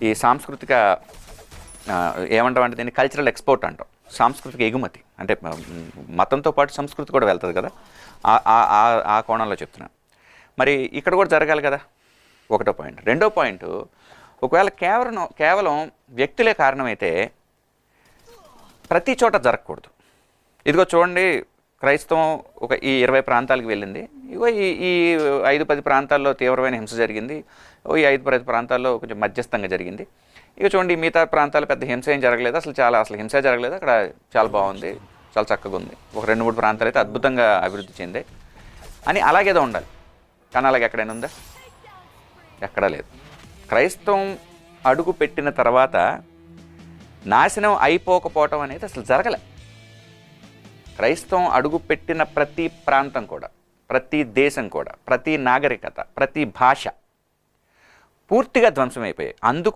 ఈ సాంస్కృతిక ఏమంటామంటే దీన్ని కల్చరల్ ఎక్స్పోర్ట్ అంటాం, సాంస్కృతిక ఎగుమతి. అంటే మతంతో పాటు సంస్కృతి కూడా వెళ్తుంది కదా, ఆ కోణంలో చెప్తున్నాను. మరి ఇక్కడ కూడా జరగాలి కదా, ఒకటో పాయింట్. రెండో పాయింట్, ఒకవేళ కేవలం వ్యక్తులే కారణమైతే ప్రతి చోట జరగకూడదు. ఇదిగో చూడండి, క్రైస్తవం ఈ 20 ప్రాంతాలకు వెళ్ళింది, ఇగో ఈ 5-10 ప్రాంతాల్లో తీవ్రమైన హింస జరిగింది, ఈ 5-10 ప్రాంతాల్లో కొంచెం మధ్యస్థంగా జరిగింది. ఇక చూడండి, మిగతా ప్రాంతాలు పెద్ద హింస ఏం జరగలేదు, అసలు హింస జరగలేదు, అక్కడ చాలా బాగుంది, చాలా చక్కగా ఉంది. ఒక 2-3 ప్రాంతాలు అయితే అద్భుతంగా అభివృద్ధి చెందాయి అని అలాగేదో ఉండాలి. కానీ అలాగే ఎక్కడైనా ఉందా? ఎక్కడా లేదు. క్రైస్తవం అడుగు పెట్టిన తర్వాత నాశనం అయిపోకపోవటం అనేది అసలు జరగలే. క్రైస్తవం అడుగు పెట్టిన ప్రతి ప్రాంతం కూడా, ప్రతి దేశం కూడా, ప్రతి నాగరికత, ప్రతి భాష పూర్తిగా ధ్వంసమైపోయాయి. అందుకు